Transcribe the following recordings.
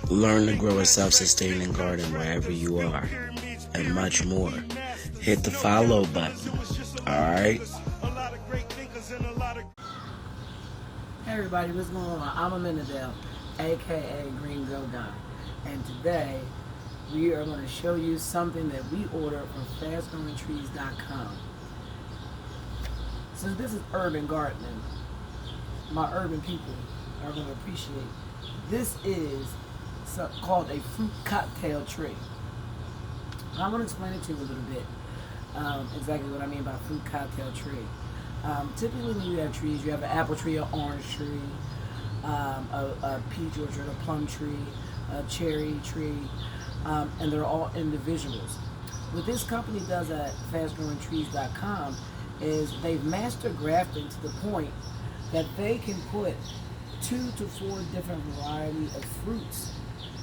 Learn to grow a self-sustaining garden wherever you are, and much more. Hit the follow button. Alright? Hey everybody, what's going on? I'm Amenadale, aka Green Grow Guy, and today we are going to show you something that we ordered from FastGrowingTrees.com. Since this is urban gardening, my urban people are going to appreciate. This is called a fruit cocktail tree. I'm going to explain it to you a little bit, exactly what I mean by fruit cocktail tree. Typically when you have trees, you have an apple tree, an orange tree, a peach orchard, a plum tree, a cherry tree, and they're all individuals. What this company does at FastGrowingTrees.com is they've mastered grafting to the point that they can put 2 to 4 different varieties of fruits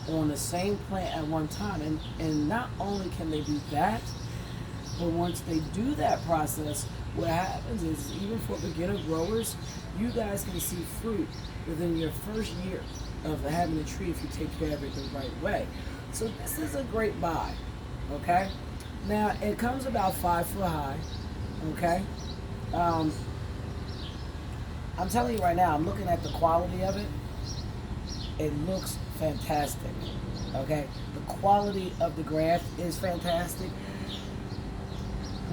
on the same plant at one time. And not only can they do that, but once they do that process, what happens is, even for beginner growers, you guys can see fruit within your first year of having a tree if you take care of it the right way. So this is a great buy, okay? Now, it comes about 5 foot high, okay? I'm telling you right now, I'm looking at the quality of it. It looks fantastic, okay? The quality of the graft is fantastic.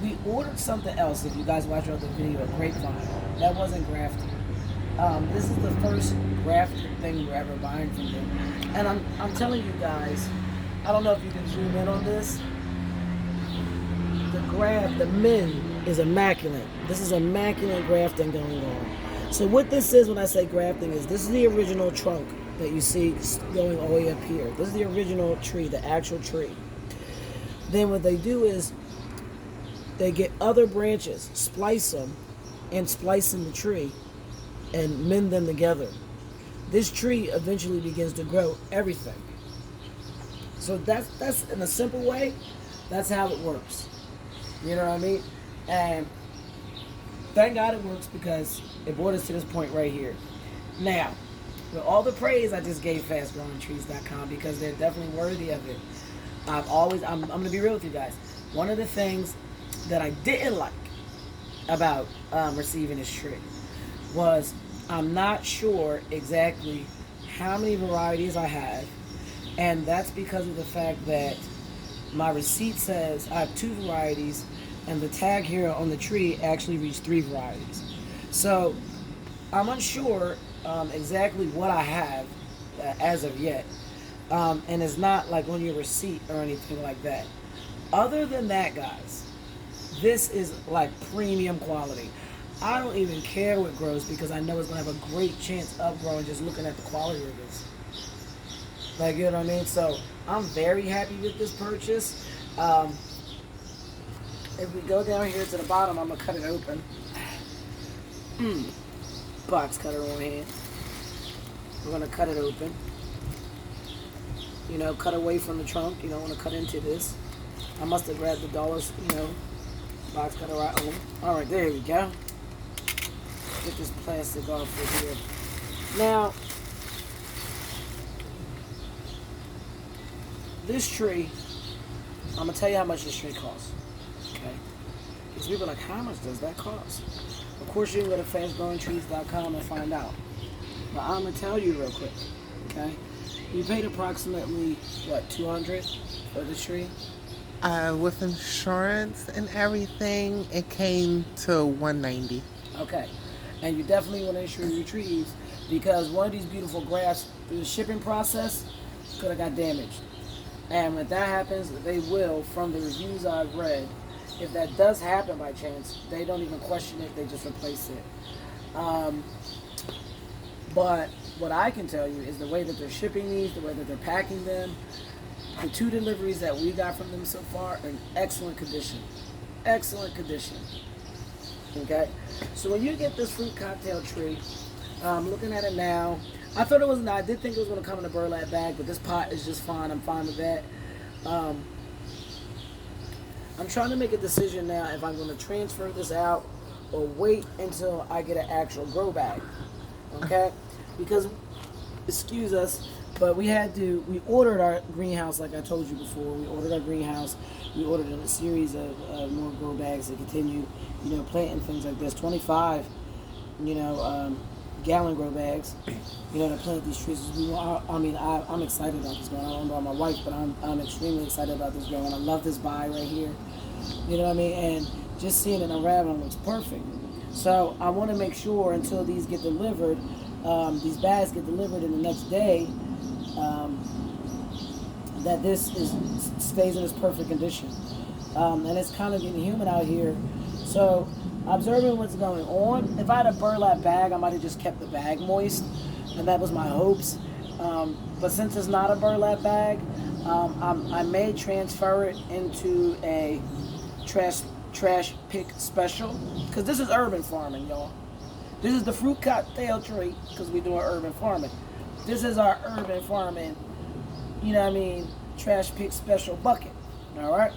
We ordered something else, if you guys watch our other video, a grapevine. That wasn't grafted. This is the first grafted thing we're ever buying from them. And I'm telling you guys, I don't know if you can zoom in on this. The graft, the mint is immaculate. This is immaculate grafting going on. So what this is when I say grafting is, this is the original trunk that you see going all the way up here. This is the original tree, the actual tree. Then what they do is they get other branches, splice them, and splice in the tree and mend them together. This tree eventually begins to grow everything. So that's in a simple way, that's how it works. You know what I mean? And thank God it works, because it brought us to this point right here. Now, with all the praise I just gave FastGrowingTrees.com, because they're definitely worthy of it, I'm going to be real with you guys. One of the things that I didn't like about receiving this tree was, I'm not sure exactly how many varieties I have, and that's because of the fact that my receipt says I have 2 varieties, and the tag here on the tree actually reads 3 varieties. So I'm unsure exactly what I have as of yet, and it's not like on your receipt or anything like that. Other than that, guys, this is like premium quality. I don't even care what grows, because I know it's going to have a great chance of growing just looking at the quality of this. Like, you know what I mean? So I'm very happy with this purchase. If we go down here to the bottom, I'm going to cut it open. Box cutter on hand. We're going to cut it open. You know, cut away from the trunk. You don't want to cut into this. I must have grabbed the dollars, you know, box cutter right on. Alright, there we go. Get this plastic off of here. Now, this tree, I'm going to tell you how much this tree costs. Okay? Because people are like, how much does that cost? Of course, you can go to FastGrowingTrees.com and find out. But I'm going to tell you real quick. Okay? We paid approximately, what, $200 for the tree? With insurance and everything, it came to $190. Okay. And you definitely want to insure your trees, because one of these beautiful grafts through the shipping process could have got damaged. And when that happens, they will, from the reviews I've read, if that does happen by chance, they don't even question it, they just replace it. But what I can tell you is the way that they're shipping these, the way that they're packing them, the 2 deliveries that we got from them so far are in excellent condition. Excellent condition. Okay? So when you get this fruit cocktail tree, I'm looking at it now. I did think it was going to come in a burlap bag, but this pot is just fine. I'm fine with that. I'm trying to make a decision now if I'm going to transfer this out or wait until I get an actual grow bag. Okay? Because, excuse us, But we ordered our greenhouse like I told you before. We ordered our greenhouse. We ordered a series of more grow bags to continue, planting things like this. 25, gallon grow bags, to plant these trees. I'm excited about this growing. I don't know about my wife, but I'm extremely excited about this growing. I love this buy right here. You know what I mean? And just seeing it unraveling looks perfect. So I want to make sure until these get delivered, these bags get delivered in the next day, that this stays in its perfect condition. And it's kind of getting humid out here. So observing what's going on. If I had a burlap bag, I might have just kept the bag moist, and that was my hopes. But since it's not a burlap bag, I may transfer it into a trash pick special, because this is urban farming, y'all. This is the fruit cocktail tree, because we're doing urban farming. This is our urban farming, trash pick special bucket. All right,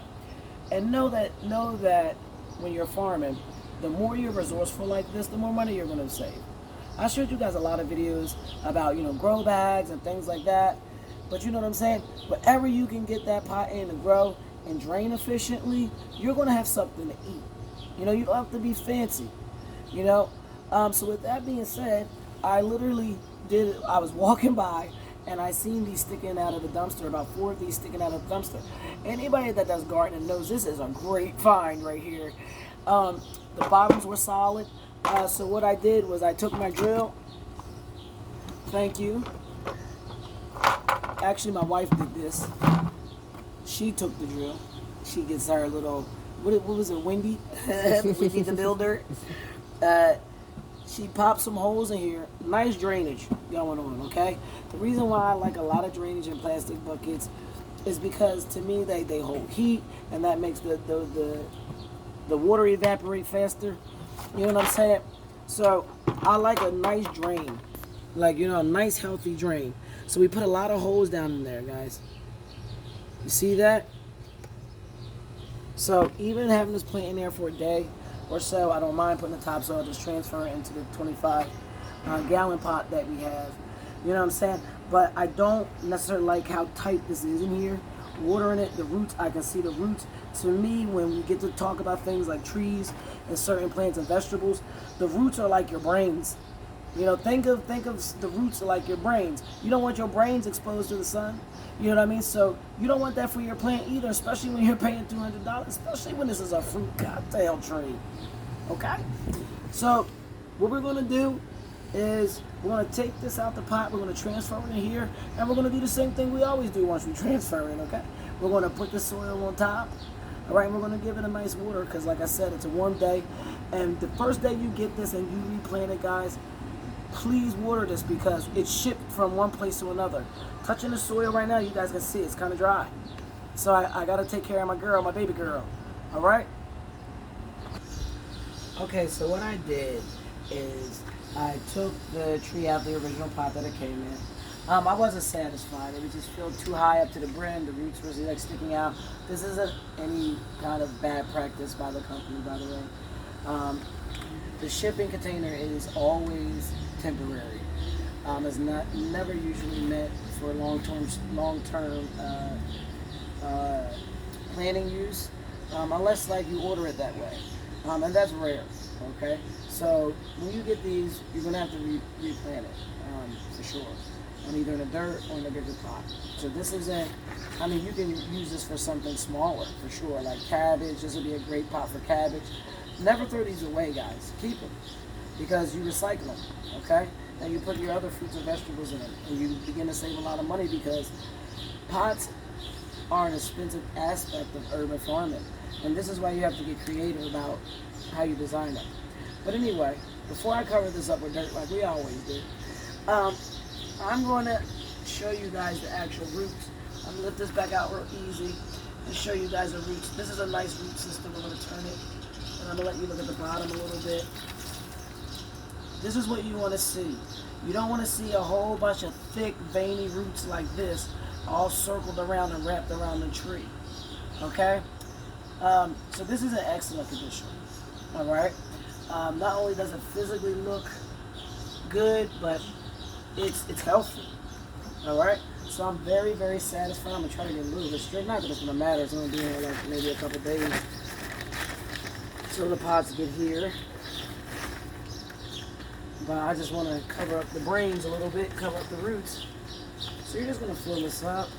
and know that when you're farming, the more you're resourceful like this, the more money you're going to save. I showed you guys a lot of videos about grow bags and things like that, but you know what I'm saying? Whatever you can get that pot in to grow and drain efficiently, you're going to have something to eat. You don't have to be fancy. So with that being said, I literally I was walking by and I seen these sticking out of the dumpster, about 4 of these sticking out of the dumpster. Anybody that does gardening knows this is a great find right here. The bottoms were solid. So what I did was I took my drill. Thank you. Actually, my wife did this. She took the drill. She gets her little, what was it, Wendy? Wendy the builder. She popped some holes in here. Nice drainage going on, okay? The reason why I like a lot of drainage in plastic buckets is because, to me, they hold heat, and that makes the water evaporate faster. You know what I'm saying? So I like a nice drain, like a nice healthy drain. So we put a lot of holes down in there, guys. You see that? So even having this plant in there for a day or so, I don't mind putting the topsoil, just transfer it into the 25 gallon pot that we have. You know what I'm saying? But I don't necessarily like how tight this is in here. Watering it, the roots, I can see the roots. To me, when we get to talk about things like trees and certain plants and vegetables, the roots are like your brains. Think of the roots are like your brains. You don't want your brains exposed to the sun. You know what I mean? So you don't want that for your plant either, especially when you're paying $200, especially when this is a fruit cocktail tree. Okay? So what we're going to do is we're going to take this out the pot, we're going to transfer it in here, and we're going to do the same thing we always do once we transfer it, okay? We're going to put the soil on top, all right, and we're going to give it a nice water, because like I said, it's a warm day, and the first day you get this and you replant it, guys, please water this, because it's shipped from one place to another. Touching the soil right now, you guys can see it's kind of dry. So I got to take care of my girl, my baby girl, all right? Okay, so what I did is I took the tree out of the original pot that it came in. I wasn't satisfied. It was just filled too high up to the brim. The roots were like sticking out. This isn't any kind of bad practice by the company, by the way. The shipping container is always temporary. It's never usually meant for long-term planting use, unless like you order it that way, and that's rare. Okay, so when you get these, you're gonna have to replant it for sure, and either in the dirt or in a bigger pot. So this isn't. I mean, you can use this for something smaller for sure, like cabbage. This would be a great pot for cabbage. Never throw these away, guys. Keep them, because you recycle them. Okay, and you put your other fruits and vegetables in them, and you begin to save a lot of money, because pots are an expensive aspect of urban farming, and this is why you have to get creative about how you design them. But anyway, before I cover this up with dirt like we always do, I'm going to show you guys the actual roots. I'm going to lift this back out real easy and show you guys the roots. This is a nice root system. We're going to turn it, and I'm going to let you look at the bottom a little bit. This is what you want to see. You don't want to see a whole bunch of thick, veiny roots like this all circled around and wrapped around the tree. Okay? So this is in excellent condition. All right. Not only does it physically look good, but it's healthy. All right. So I'm very, very satisfied. I'm gonna try to get a little bit straight. Not that it's gonna matter. It's gonna be here like maybe a couple days till the pots get here. But I just want to cover up the brains a little bit, cover up the roots. So you're just gonna fill this up.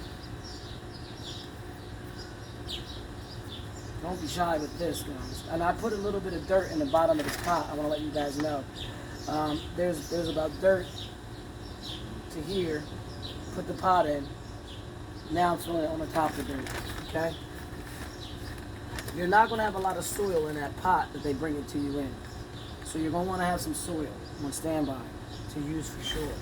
Don't be shy with this, guys. And I put a little bit of dirt in the bottom of this pot. I want to let you guys know. There's about dirt to here. Put the pot in. Now I'm filling it on the top of the dirt. Okay? You're not going to have a lot of soil in that pot that they bring it to you in. So you're going to want to have some soil on standby to use for sure.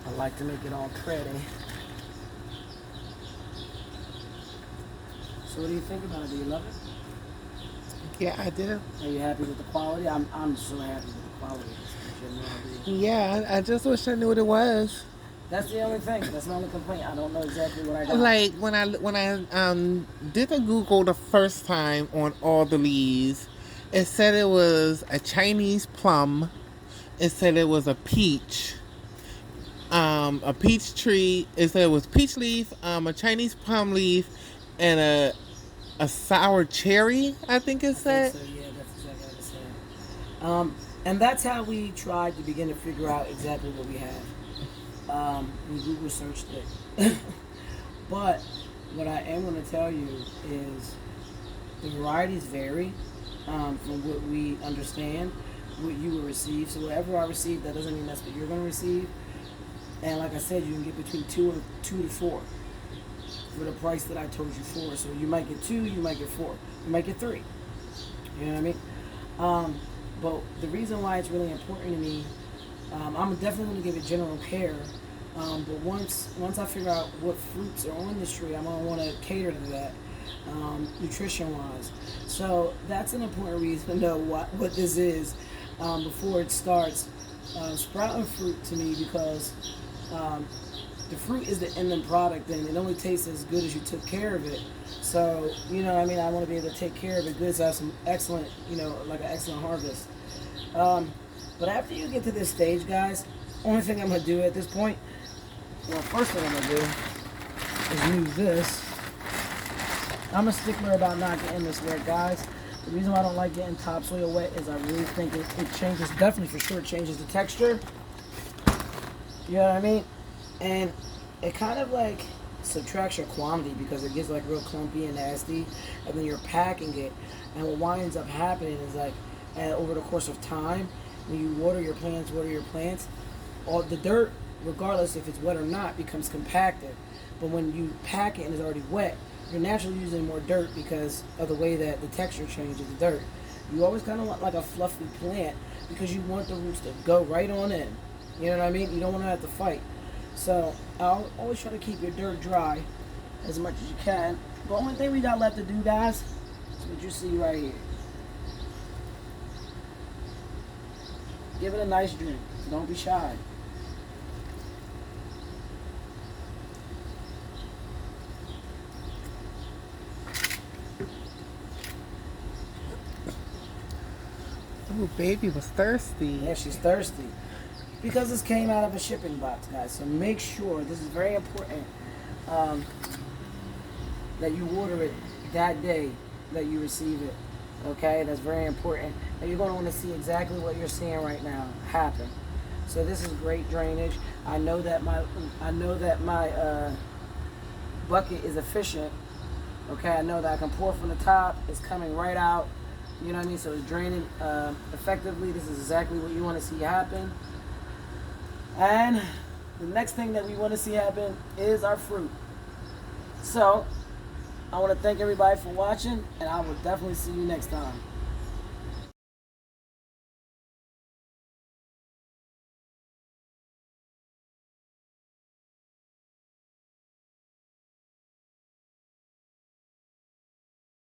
I like to make it all pretty. So what do you think about it? Do you love it? Yeah, I do. Are you happy with the quality? I'm so happy with the quality. You have no idea. Yeah, I just wish I knew what it was. That's the only thing. That's my only complaint. I don't know exactly what I got. Like when I did the Google the first time on all the leaves, it said it was a Chinese plum. It said it was a peach. A peach tree. It said it was peach leaf, a Chinese plum leaf, and a sour cherry. I think it said. So yeah, that's exactly what it said. And that's how we tried to begin to figure out exactly what we had. We Google searched it. But what I am going to tell you is the varieties vary from what we understand, what you will receive. So whatever I receive, that doesn't mean that's what you're going to receive. And like I said, you can get between two to four for the price that I told you for. So you might get 2, you might get 4, you might get 3. You know what I mean? But the reason why it's really important to me, I'm definitely going to give it general care. But once I figure out what fruits are on this tree, I'm going to want to cater to that, nutrition-wise. So that's an important reason to know what this is before it starts sprouting fruit to me, because the fruit is the end product, and it only tastes as good as you took care of it. So, you know what I mean? I want to be able to take care of it good, so I have some excellent, like an excellent harvest. But after you get to this stage, guys, only thing I'm going to do at this point, well, first thing I'm going to do is use this. I'm a stickler about not getting this wet, guys. The reason why I don't like getting topsoil wet is I really think it changes, definitely for sure, it changes the texture. You know what I mean? And it kind of like subtracts your quantity, because it gets like real clumpy and nasty, and then you're packing it. And what winds up happening is like, over the course of time, when you water your plants, all the dirt, regardless if it's wet or not, becomes compacted. But when you pack it and it's already wet, you're naturally using more dirt because of the way that the texture changes the dirt. You always kind of want like a fluffy plant, because you want the roots to go right on in. You know what I mean? You don't want to have to fight. So I'll always try to keep your dirt dry as much as you can. The only thing we got left to do, guys, is what you see right here. Give it a nice drink. Don't be shy. Oh, baby was thirsty. Yeah, she's thirsty. Because this came out of a shipping box, guys. So make sure, this is very important, that you order it that day that you receive it. Okay, that's very important. And you're going to want to see exactly what you're seeing right now happen. So this is great drainage. I know that my bucket is efficient. Okay, I know that I can pour from the top. It's coming right out. You know what I mean? So it's draining effectively. This is exactly what you want to see happen. And the next thing that we want to see happen is our fruit. So I want to thank everybody for watching, and I will definitely see you next time.